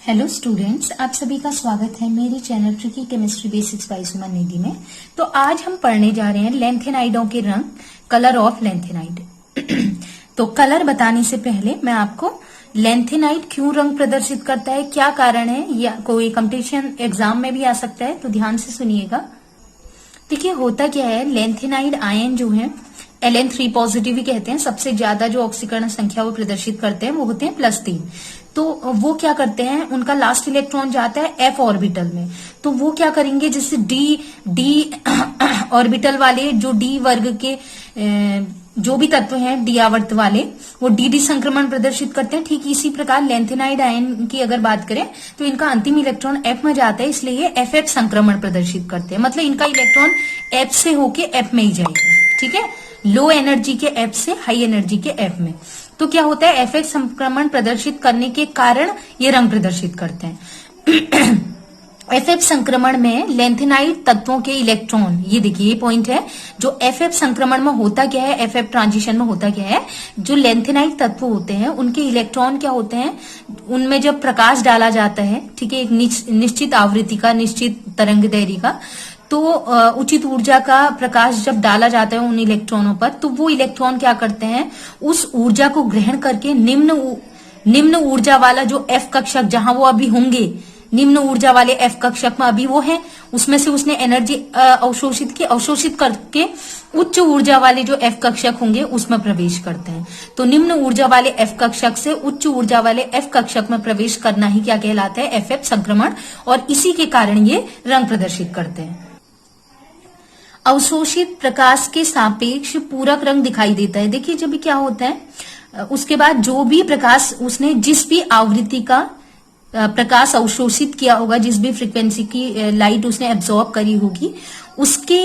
Hello students, आप सभी का स्वागत है मेरे channel tricky chemistry basics by Suman Nidhi में। तो आज हम पढ़ने जा रहे हैं लेंथेनाइडों के रंग, कलर ऑफ लेंथेनाइड। तो कलर बताने से पहले मैं आपको लेंथेनाइड क्यों रंग प्रदर्शित करता है, क्या कारण है, या कोई कंपटीशन एग्जाम में भी आ सकता है, तो ध्यान से सुनिएगा। देखिए होता क्या है, लेंथेनाइड आयन जो है Ln3 पॉजिटिव ही कहते हैं। सबसे ज्यादा जो ऑक्सीकरण संख्या वो प्रदर्शित करते हैं वो होते हैं +3। तो वो क्या करते हैं, उनका लास्ट इलेक्ट्रॉन जाता है F ऑर्बिटल में। तो वो क्या करेंगे, जैसे डी ऑर्बिटल वाले जो डी वर्ग के जो भी तत्व हैं डी आवर्त वाले, वो डी संक्रमण प्रदर्शित करते हैं। ठीक इसी प्रकार लेंथेनाइड आयन की अगर बात करें तो इनका अंतिम इलेक्ट्रॉन F में जाता है, इसलिए ये FF संक्रमण प्रदर्शित करते हैं। मतलब इनका इलेक्ट्रॉन F से होके F में ही जाएगा। ठीक है, लो एनर्जी के F से हाई एनर्जी के F में। तो क्या होता है, FF संक्रमण प्रदर्शित करने के कारण ये रंग प्रदर्शित करते हैं। FF संक्रमण में लेंथेनाइड तत्वों के इलेक्ट्रॉन, ये देखिए ये पॉइंट है, जो FF संक्रमण में होता क्या है, FF ट्रांजिशन में होता क्या है, जो लेंथेनाइड तत्व होते हैं उनके इलेक्ट्रॉन क्या होते हैं, उनमें जब प्रकाश डाला जाता है, ठीक है, एक निश्चित आवृत्ति का, निश्चित तरंग दैर्घ्य का, तो उचित ऊर्जा का प्रकाश जब डाला जाता है उन इलेक्ट्रॉनों पर, तो वो इलेक्ट्रॉन क्या करते हैं, उस ऊर्जा को ग्रहण करके निम्न ऊर्जा वाला जो F कक्षक जहां वो अभी होंगे, निम्न ऊर्जा वाले F कक्षक में अभी वो है, उसमें से उसने एनर्जी अवशोषित करके उच्च ऊर्जा वाले जो F कक्षक होंगे उसमें प्रवेश करते हैं। तो निम्न ऊर्जा वाले F कक्षक से उच्च ऊर्जा वाले F कक्षक में प्रवेश करना ही क्या कहलाता है, FF संक्रमण, और इसी के कारण ये रंग प्रदर्शित करते हैं। अवशोषित प्रकाश के सापेक्ष पूरक रंग दिखाई देता है। देखिए जब क्या होता है, उसके बाद जो भी प्रकाश उसने जिस भी आवृत्ति का प्रकाश अवशोषित किया होगा, जिस भी फ्रीक्वेंसी की लाइट उसने एब्जॉर्ब करी होगी, उसके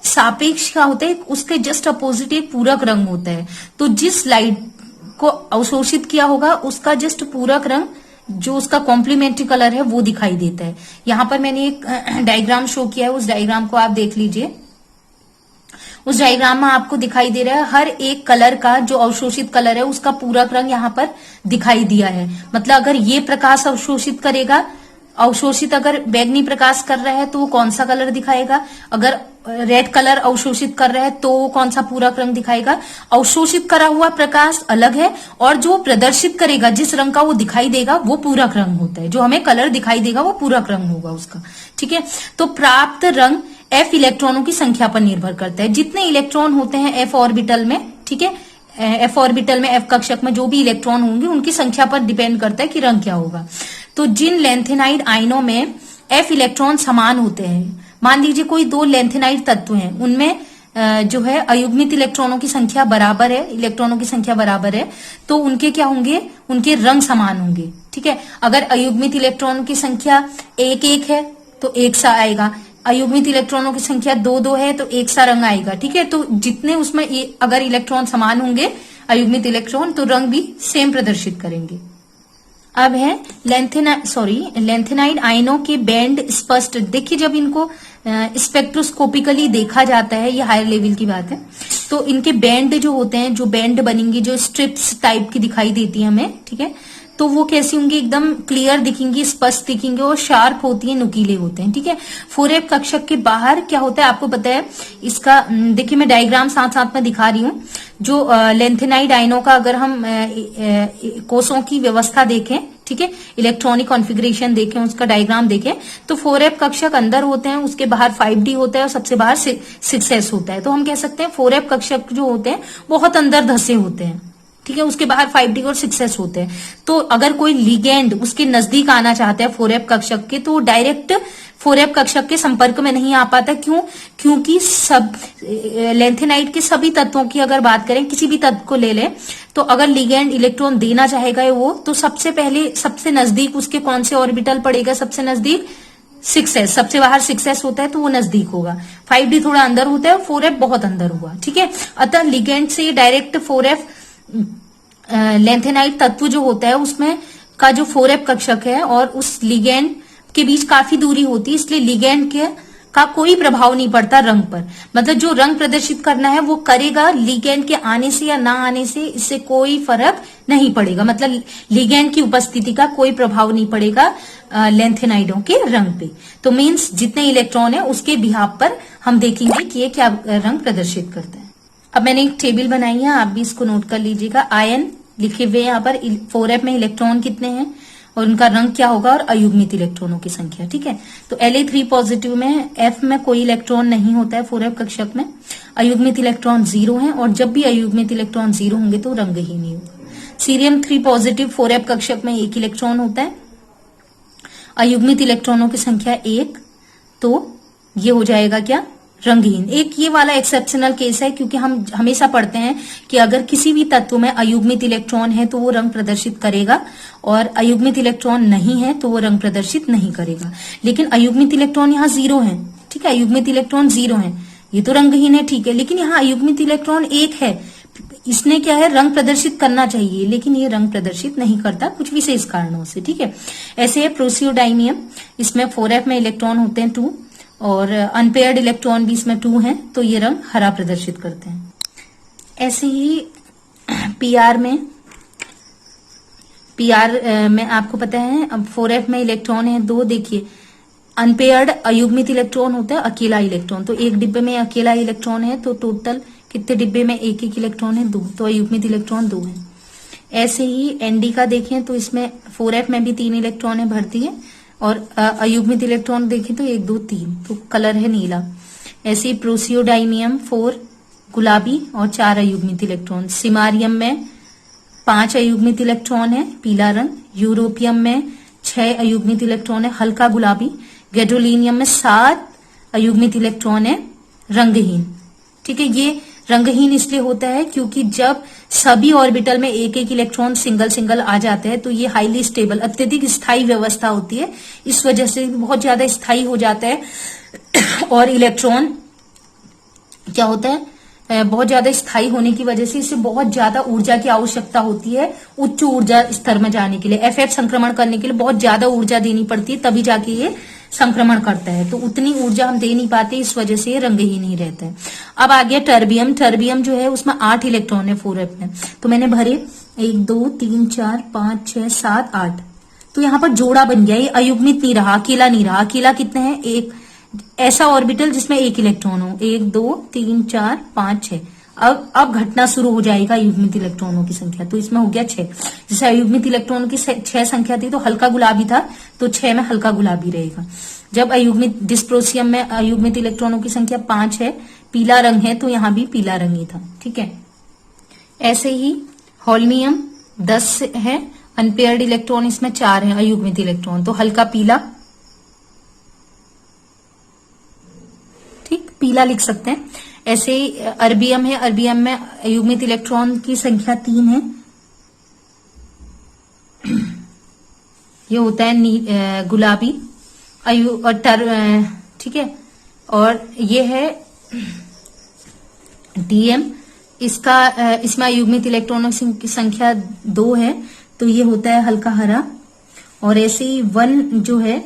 सापेक्ष क्या होता है, उसके जस्ट अपोजिट एक पूरक रंग होता है। तो जिस लाइट को अवशोषित किया होगा उसका जस्ट पूरक रंग, जो उसका कॉम्प्लीमेंट्री कलर है, वो दिखाई देता है। यहां पर मैंने एक डायग्राम शो किया है, उस डायग्राम को आप देख लीजिए। उस डायग्राम में आपको दिखाई दे रहा है हर एक कलर का, जो अवशोषित कलर है उसका पूरक रंग यहाँ पर दिखाई दिया है। मतलब अगर ये प्रकाश अवशोषित करेगा, अवशोषित अगर बैगनी प्रकाश कर रहा है तो वो कौन सा कलर दिखाएगा, अगर रेड कलर अवशोषित कर रहा है तो वो कौन सा पूरक रंग दिखाएगा। अवशोषित करा हुआ प्रकाश अलग है, और जो प्रदर्शित करेगा, जिस रंग का वो दिखाई देगा, वो पूरक रंग होता है। जो हमें कलर दिखाई देगा वो पूरक रंग होगा उसका। ठीक है, तो प्राप्त रंग F इलेक्ट्रॉनों की संख्या पर निर्भर करता है। जितने इलेक्ट्रॉन होते हैं F ऑर्बिटल में, ठीक है, F ऑर्बिटल में F कक्षक में जो भी इलेक्ट्रॉन होंगे उनकी संख्या पर डिपेंड करता है कि रंग क्या होगा। तो जिन लेंथेनाइड आयनों में F इलेक्ट्रॉन समान होते हैं, मान लीजिए कोई दो लेंथेनाइड तत्व हैं, उनमें जो है अयुग्मित इलेक्ट्रॉनों की संख्या बराबर है, इलेक्ट्रॉनों की संख्या बराबर है, तो उनके क्या होंगे, उनके रंग समान होंगे। ठीक है, अगर अयुग्मित इलेक्ट्रॉनों की संख्या 1-1 है तो एक सा आएगा, अयुग्मित इलेक्ट्रॉनों की संख्या 2-2 है तो एक सा रंग आएगा। ठीक है, तो जितने उसमें अगर इलेक्ट्रॉन समान होंगे, अयुग्मित इलेक्ट्रॉन, तो रंग भी सेम प्रदर्शित करेंगे। अब है लेंथेनाइड आयनों के बैंड स्पष्ट। देखिए जब इनको स्पेक्ट्रोस्कोपिकली देखा जाता है, ये हायर लेवल की बात है, तो इनके बैंड जो होते हैं, जो बैंड बनेंगे, जो स्ट्रिप्स टाइप की दिखाई देती है हमें, ठीक है, तो वो कैसी होंगी, एकदम क्लियर दिखेंगी, स्पष्ट दिखेंगे, और शार्प होती है, नुकीले होते हैं। ठीक है, 4F कक्षक के बाहर क्या होता है आपको पता है इसका। देखिए मैं डायग्राम साथ साथ में दिखा रही हूँ। जो लेंथेनाइड आयनों का अगर हम कोषों की व्यवस्था देखें, ठीक है, इलेक्ट्रॉनिक कॉन्फ़िगरेशन देखें, उसका डायग्राम देखें, तो 4F कक्षक अंदर होते हैं, उसके बाहर 5D होता है, और सबसे बाहर 6S होता है। तो हम कह सकते हैं 4F कक्षक जो होते हैं बहुत अंदर धसे होते हैं। ठीक है, उसके बाहर 5D और 6S होते हैं। तो अगर कोई लिगेंड उसके नजदीक आना चाहता है 4F कक्षक के, तो डायरेक्ट 4F कक्षक के संपर्क में नहीं आ पाता। क्यों? क्योंकि सब लेंथेनाइड के सभी तत्वों की अगर बात करें, किसी भी तत्व को ले लें, तो अगर लिगेंड इलेक्ट्रॉन देना चाहेगा वो, तो सबसे पहले सबसे नजदीक उसके कौन से ऑर्बिटल पड़ेगा, सबसे नजदीक 6S, सबसे बाहर 6S होता है तो वो नजदीक होगा। 5D थोड़ा अंदर होता है, 4F बहुत अंदर हुआ। ठीक है, अतः लिगेंड से डायरेक्ट 4F लेंथेनाइड तत्व जो होता है उसमें का जो 4F कक्षक है और उस लिगेंड के बीच काफी दूरी होती है, इसलिए लिगेंड के का कोई प्रभाव नहीं पड़ता रंग पर। मतलब जो रंग प्रदर्शित करना है वो करेगा, लिगैंड के आने से या ना आने से इससे कोई फर्क नहीं पड़ेगा। मतलब लिगैंड की उपस्थिति का कोई प्रभाव नहीं पड़ेगा लेंथेनाइडों के रंग पे। तो मीन्स जितने इलेक्ट्रॉन है उसके बिहाफ पर हम देखेंगे कि ये क्या रंग प्रदर्शित करते हैं। अब मैंने एक टेबल बनाई है, आप भी इसको नोट कर लीजिएगा। आयन लिखे हुए यहाँ पर 4f में इलेक्ट्रॉन कितने हैं और उनका रंग क्या होगा और अयुग्मित इलेक्ट्रॉनों की संख्या। ठीक है, तो La3 पॉजिटिव में F में कोई इलेक्ट्रॉन नहीं होता है 4f कक्षक में। अयुग्मित इलेक्ट्रॉन 0 है और जब भी अयुग्मित इलेक्ट्रॉन 0 होंगे तो रंग ही नहीं होगा। सीरियम 3 पॉजिटिव 4f कक्षक में 1 इलेक्ट्रॉन होता है, अयुग्मित इलेक्ट्रॉनों की संख्या 1, तो ये हो जाएगा क्या, रंगहीन। एक ये वाला एक्सेप्शनल केस है क्योंकि हम हमेशा पढ़ते हैं कि अगर किसी भी तत्व में अयुग्मित इलेक्ट्रॉन है तो वो रंग प्रदर्शित करेगा और अयुग्मित इलेक्ट्रॉन नहीं है तो वो रंग प्रदर्शित नहीं करेगा। लेकिन अयुग्मित इलेक्ट्रॉन यहाँ 0 है, ठीक है, अयुग्मित इलेक्ट्रॉन 0 है, ये तो रंगहीन है, ठीक है। लेकिन यहाँ अयुग्मित इलेक्ट्रॉन 1 है, इसने क्या है, रंग प्रदर्शित करना चाहिए लेकिन ये रंग प्रदर्शित नहीं करता कुछ विशेष कारणों से। ठीक है, ऐसे है प्रोसियोडाइनियम, इसमें 4f में इलेक्ट्रॉन होते हैं 2 और अनपेयर्ड इलेक्ट्रॉन भी इसमें 2 हैं तो ये रंग हरा प्रदर्शित करते हैं। ऐसे ही पीआर में आपको पता है अब 4f में इलेक्ट्रॉन है 2। देखिए अनपेयर्ड अयुग्मित इलेक्ट्रॉन होता है अकेला इलेक्ट्रॉन, तो एक डिब्बे में अकेला इलेक्ट्रॉन है तो टोटल कितने डिब्बे में एक एक इलेक्ट्रॉन है, 2, तो अयुग्मित इलेक्ट्रॉन 2 है। ऐसे ही एनडी का देखें तो इसमें 4f में भी 3 इलेक्ट्रॉन है भरती है और अयुग्मित इलेक्ट्रॉन देखें तो 1 2 3, तो कलर है नीला। ऐसे ही प्रोसियोडाइनियम 4 गुलाबी और 4 अयुग्मित इलेक्ट्रॉन। सिमारियम में 5 अयुग्मित इलेक्ट्रॉन है पीला रंग, यूरोपियम में 6 अयुग्मित इलेक्ट्रॉन है हल्का गुलाबी, गैडोलिनियम में 7 अयुग्मित इलेक्ट्रॉन है रंगहीन। ठीक है, ये रंगहीन इसलिए होता है क्योंकि जब सभी ऑर्बिटल में एक एक इलेक्ट्रॉन सिंगल सिंगल आ जाते हैं तो ये हाईली स्टेबल अत्यधिक स्थायी व्यवस्था होती है, इस वजह से बहुत ज्यादा स्थायी हो जाता है और इलेक्ट्रॉन क्या होता है, बहुत ज्यादा स्थायी होने की वजह से इसे बहुत ज्यादा ऊर्जा की आवश्यकता होती है उच्च ऊर्जा स्तर में जाने के लिए। एफएफ संक्रमण करने के लिए बहुत ज्यादा ऊर्जा देनी पड़ती है तभी जाके ये संक्रमण करता है, तो उतनी ऊर्जा हम दे नहीं पाते, इस वजह से ये रंगहीन ही रहता है। अब आ गया टर्बियम। टर्बियम जो है उसमें 8 इलेक्ट्रॉन है 4f में, तो मैंने भरे 1 2 3 4 5 6 7 8, तो यहाँ पर जोड़ा बन गया, ये अयुग्मित नहीं रहा, अकेला नहीं रहा। अकेला कितने हैं, एक ऐसा ऑर्बिटल जिसमें 1 इलेक्ट्रॉन हो, 1 2 3 4 5 6। अब घटना शुरू हो जाएगा अयुग्मित इलेक्ट्रॉनों की संख्या, तो इसमें हो गया 6। जैसे अयुग्मित इलेक्ट्रॉनों की 6 संख्या थी तो हल्का गुलाबी था, तो 6 में हल्का गुलाबी रहेगा। जब अयुग्मित डिस्प्रोसियम में अयुग्मित इलेक्ट्रॉनों की संख्या 5 है, पीला रंग है, तो यहां भी पीला रंग ही था। ठीक है, ऐसे ही होल्मियम 10 है, अनपेयर्ड इलेक्ट्रॉन इसमें 4 है अयुग्मित इलेक्ट्रॉन, तो हल्का पीला, ठीक, पीला लिख सकते हैं। ऐसे ही अर्बियम है, अर्बियम में अयुग्मित इलेक्ट्रॉन की संख्या 3 है, ये होता है गुलाबी और ठीक है, और ये है डीएम, इसमें अयुग्मित इलेक्ट्रॉनों की संख्या 2 है, तो ये होता है हल्का हरा। और ऐसे ही 1 जो है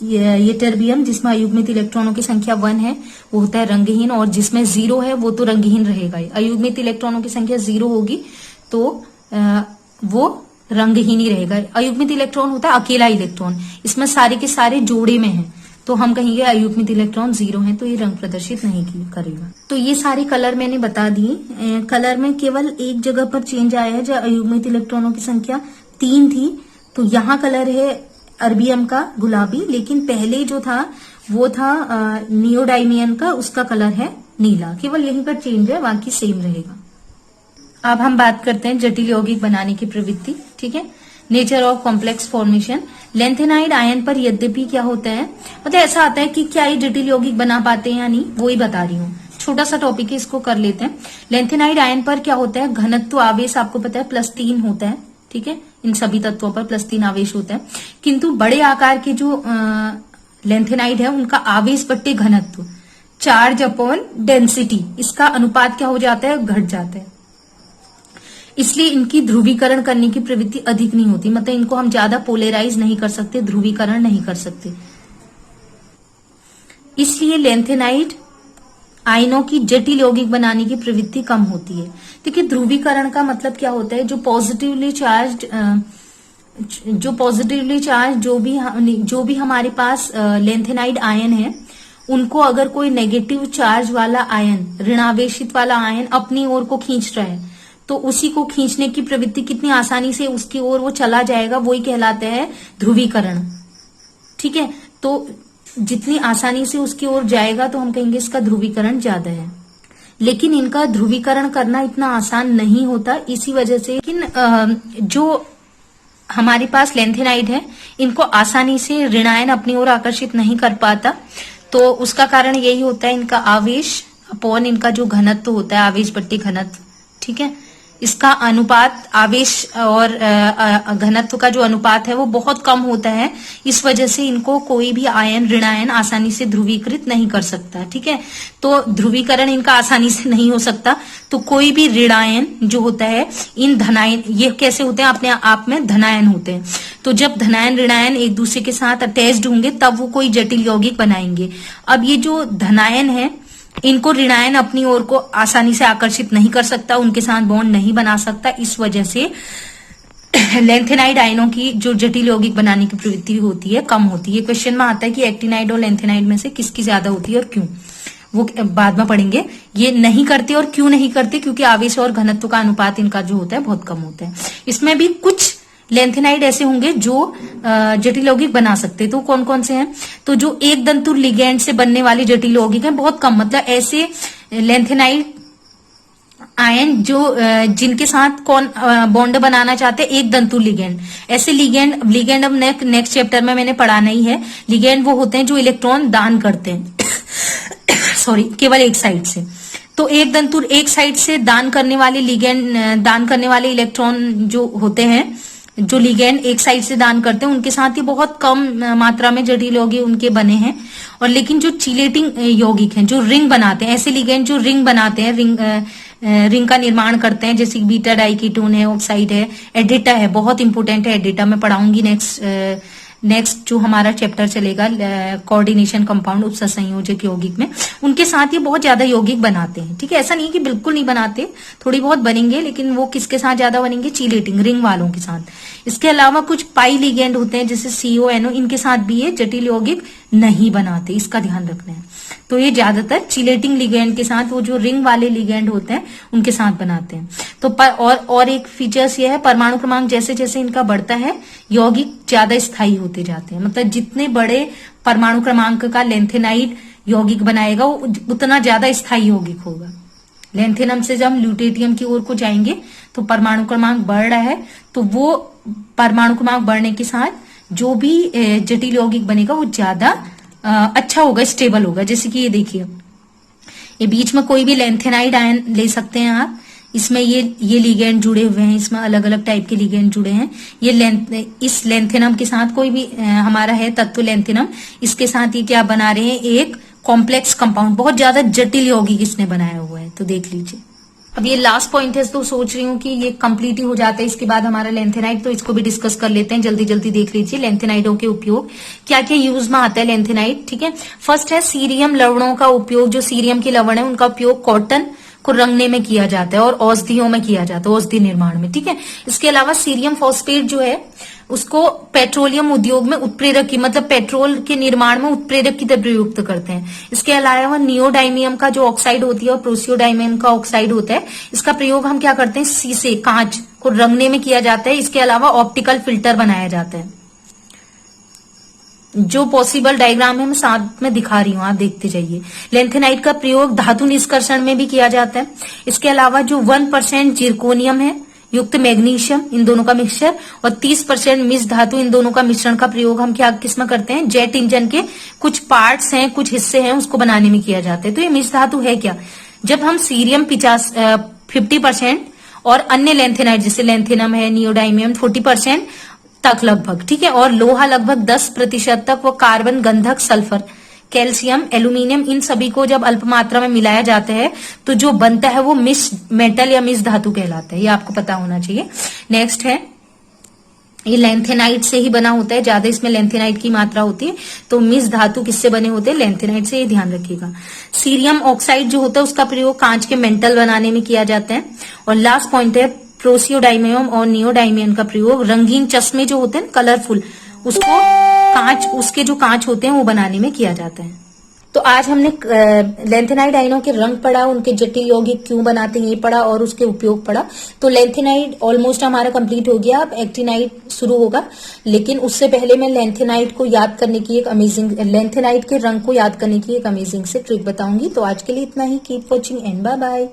ये टर्बियम, जिसमें अयुग्मित इलेक्ट्रॉनों की संख्या 1 है, वो होता है रंगहीन, और जिसमें 0 है वो तो रंगहीन रहेगा ही। अयुग्मित इलेक्ट्रॉनों की संख्या 0 होगी तो वो रंगहीन ही रहेगा। अयुग्मित इलेक्ट्रॉन होता है अकेला इलेक्ट्रॉन, इसमें सारे के सारे जोड़े में हैं, तो हम कहेंगे अयुग्मित इलेक्ट्रॉन 0 है, तो ये रंग प्रदर्शित नहीं करेगा। तो ये सारे कलर मैंने बता दिए। कलर में केवल एक जगह पर चेंज आया है, जब अयुग्मित इलेक्ट्रॉनों की संख्या 3 थी, तो यहाँ कलर है अर्बियम का गुलाबी, लेकिन पहले जो था वो था नियोडाइमियन का, उसका कलर है नीला। केवल यहीं पर चेंज है, बाकी सेम रहेगा। अब हम बात करते हैं जटिल यौगिक बनाने की प्रवृत्ति। ठीक है, nature of complex formation. Lanthanide ion पर यद्यपि क्या होता है, मतलब ऐसा आता है कि क्या ये जटिल यौगिक बना पाते हैं या नहीं, वो ही बता रही हूँ। छोटा सा टॉपिक है, इसको कर लेते हैं। लेंथेनाइड आयन पर क्या होता है, घनत्व आवेश आपको पता है +3 होता है। ठीक है, इन सभी तत्वों पर +3 आवेश होता है, किंतु बड़े आकार के जो लेंथेनाइड है उनका आवेश बट्टे घनत्व चार्ज/डेंसिटी, इसका अनुपात क्या हो जाता है, घट जाता है। इसलिए इनकी ध्रुवीकरण करने की प्रवृत्ति अधिक नहीं होती, मतलब इनको हम ज्यादा पोलराइज नहीं कर सकते, ध्रुवीकरण नहीं कर सकते। इसलिए लैंथेनाइड आयनों की जटिल यौगिक बनाने की प्रवृत्ति कम होती है। देखिए ध्रुवीकरण का मतलब क्या होता है, जो पॉजिटिवली चार्ज जो भी हमारे पास लैंथेनाइड आयन है, उनको अगर कोई नेगेटिव चार्ज वाला आयन, ऋणावेशित वाला आयन अपनी ओर को खींच रहा है, तो उसी को खींचने की प्रवृत्ति कितनी आसानी से उसकी ओर वो चला जाएगा, वही कहलाता है ध्रुवीकरण। ठीक है, तो जितनी आसानी से उसकी ओर जाएगा तो हम कहेंगे इसका ध्रुवीकरण ज्यादा है। लेकिन इनका ध्रुवीकरण करना इतना आसान नहीं होता, इसी वजह से। लेकिन जो हमारे पास लैंथेनाइड है, इनको आसानी से ऋणायन अपनी ओर आकर्षित नहीं कर पाता, तो उसका कारण यही होता है इनका आवेश अपॉन इनका जो घनत्व होता है, आवेश बट्टे घनत्व। ठीक है, इसका अनुपात, आवेश और घनत्व का जो अनुपात है वो बहुत कम होता है। इस वजह से इनको कोई भी आयन, ऋणायन आसानी से ध्रुवीकृत नहीं कर सकता। ठीक है, तो ध्रुवीकरण इनका आसानी से नहीं हो सकता, तो कोई भी ऋणायन जो होता है, इन धनायन, ये कैसे होते हैं, अपने आप में धनायन होते हैं। तो जब धनायन ऋणायन एक दूसरे के साथ अटैच्ड होंगे तब वो कोई जटिल यौगिक बनाएंगे। अब ये जो धनायन है, इनको ऋणायन अपनी ओर को आसानी से आकर्षित नहीं कर सकता, उनके साथ बॉन्ड नहीं बना सकता। इस वजह से लैंथेनाइड आयनों की जो जटिल यौगिक बनाने की प्रवृत्ति होती है, कम होती है। क्वेश्चन में आता है कि एक्टिनाइड और लैंथेनाइड में से किसकी ज्यादा होती है और क्यों, वो बाद में पढ़ेंगे। ये नहीं करते, और क्यों नहीं करते, क्योंकि आवेश और घनत्व का अनुपात इनका जो होता है बहुत कम होता है। इसमें भी कुछ लैंथेनाइड ऐसे होंगे जो जटिल यौगिक बना सकते हैं, तो कौन कौन से हैं, तो जो एक दंतुर लिगेंड से बनने वाले जटिल यौगिक हैं, बहुत कम, मतलब ऐसे लैंथेनाइड आयन जो जिनके साथ कौन बॉन्ड बनाना चाहते हैं, एक दंतुर लिगेंड। ऐसे लिगेंड अब नेक्स्ट चैप्टर में मैंने पढ़ाना ही है। लिगेंड वो होते हैं जो इलेक्ट्रॉन दान करते हैं सॉरी, केवल एक साइड से। तो एक दंतुर एक साइड से दान करने वाले इलेक्ट्रॉन जो होते हैं, जो लिगेंड एक साइड से दान करते हैं, उनके साथ ही बहुत कम मात्रा में जटिल यौगिक उनके बने हैं। और लेकिन जो चिलेटिंग यौगिक हैं, जो रिंग बनाते हैं, ऐसे लिगेंड जो रिंग बनाते हैं, रिंग का निर्माण करते हैं, जैसे बीटा डाइकीटोन है, ऑक्साइड है, एडिटा है, बहुत इंपोर्टेंट है एडिटा, मैं पढ़ाऊंगी नेक्स्ट जो हमारा चैप्टर चलेगा कोऑर्डिनेशन कंपाउंड, उपसंयोजक यौगिक में। उनके साथ ये बहुत ज्यादा यौगिक बनाते हैं। ठीक है, ऐसा नहीं कि बिल्कुल नहीं बनाते, थोड़ी बहुत बनेंगे, लेकिन वो किसके साथ ज्यादा बनेंगे, चिलेटिंग रिंग वालों के साथ। इसके अलावा कुछ पाई लिगेंड होते हैं, जैसे CONO, इनके साथ भी ये जटिल यौगिक नहीं बनाते, इसका ध्यान रखना है। तो ये ज्यादातर चिलेटिंग लिगेंड के साथ, वो जो रिंग वाले लिगेंड होते हैं उनके साथ बनाते हैं। तो और एक फीचर्स ये है, परमाणु क्रमांक जैसे जैसे इनका बढ़ता है, यौगिक ज्यादा स्थायी होते जाते हैं। मतलब जितने बड़े परमाणु क्रमांक का लैंथेनाइड यौगिक बनाएगा, वो उतना ज्यादा स्थायी यौगिक होगा। लैंथेनम से जब हम ल्यूटेटियम की ओर को जाएंगे तो परमाणु क्रमांक बढ़ रहा है, तो वो परमाणु क्रमांक बढ़ने के साथ जो भी जटिल यौगिक बनेगा वो ज्यादा अच्छा होगा, स्टेबल होगा। जैसे कि ये देखिए, ये बीच में कोई भी लैंथेनाइड आयन ले सकते हैं आप, इसमें ये लिगेंड जुड़े हुए हैं, इसमें अलग अलग टाइप के लिगेंड जुड़े हैं। इस लैंथेनम के साथ कोई भी हमारा है तत्व लैंथेनम, इसके साथ ये क्या बना रहे हैं, एक कॉम्प्लेक्स कंपाउंड, बहुत ज्यादा जटिल यौगिक इसने बनाया हुआ है। तो देख लीजिए, अब ये लास्ट पॉइंट है, तो सोच रही हूँ कि ये कंप्लीट ही हो जाता है, इसके बाद हमारा लैंथेनाइड, तो इसको भी डिस्कस कर लेते हैं। जल्दी जल्दी देख लीजिए लैंथेनाइडों के उपयोग, क्या क्या यूज में आता है लैंथेनाइड। ठीक है, फर्स्ट है सीरियम लवणों का उपयोग। जो सीरियम के लवण है उनका उपयोग कॉटन को रंगने में किया जाता है और औषधियों में किया जाता है, औषधि निर्माण में। ठीक है, इसके अलावा सीरियम फॉस्फेट जो है उसको पेट्रोलियम उद्योग में उत्प्रेरक की, मतलब पेट्रोल के निर्माण में उत्प्रेरक की तरह प्रयुक्त करते हैं। इसके अलावा नियोडाइमियम का जो ऑक्साइड होती है और प्रोसियोडाइमियम का ऑक्साइड होता है, इसका प्रयोग हम क्या करते हैं, शीशे, कांच को रंगने में किया जाता है। इसके अलावा ऑप्टिकल फिल्टर बनाया जाता है। जो पॉसिबल डायग्राम है मैं साथ में दिखा रही हूँ, आप देखते जाइए। लैंथेनाइड का प्रयोग धातु निष्कर्षण में भी किया जाता है। इसके अलावा जो 1% जिरकोनियम है युक्त मैग्नीशियम, इन दोनों का मिक्सचर, और 30% मिश्र धातु, इन दोनों का मिश्रण का प्रयोग हम क्या किसमें करते हैं, जेट इंजन के कुछ पार्ट्स हैं, कुछ हिस्से हैं, उसको बनाने में किया जाता है। तो ये मिश्र धातु है क्या, जब हम सीरियम 50% और अन्य लैंथेनाइड जैसे लैंथेनम है, नियोडाइमियम 40% तक लगभग, ठीक है, और लोहा लगभग 10% तक, वो कार्बन, गंधक, सल्फर, कैल्शियम, एल्यूमिनियम, इन सभी को जब अल्प मात्रा में मिलाया जाता है तो जो बनता है वो मिक्स मेटल या मिक्स धातु कहलाता है। ये आपको पता होना चाहिए। नेक्स्ट है ये लेंथेनाइट से ही बना होता है, ज्यादा इसमें लेंथेनाइट की मात्रा होती है। तो मिस धातु किससे बने होते हैं? लेंथेनाइट से, ये ध्यान रखिएगा। सीरियम ऑक्साइड जो होता है उसका प्रयोग कांच के मेंटल बनाने में किया जाता है। और लास्ट पॉइंट है प्रोसियोडाइमियम और नियोडाइमियम का प्रयोग रंगीन चश्मे जो होते हैं कलरफुल, उसको कांच, उसके जो कांच होते हैं वो बनाने में किया जाता है। तो आज हमने लेंथेनाइड आयनों के रंग पढ़ा, उनके जटिल यौगिक क्यों बनाते हैं ये पढ़ा और उसके उपयोग पढ़ा। तो लेंथेनाइड ऑलमोस्ट हमारा कंप्लीट हो गया, अब एक्टिनाइड शुरू होगा। लेकिन उससे पहले मैं लेंथेनाइड को याद करने की एक अमेजिंग, लेंथेनाइड के रंग को याद करने की एक अमेजिंग से ट्रिक बताऊंगी। तो आज के लिए इतना ही। Keep watching and bye bye.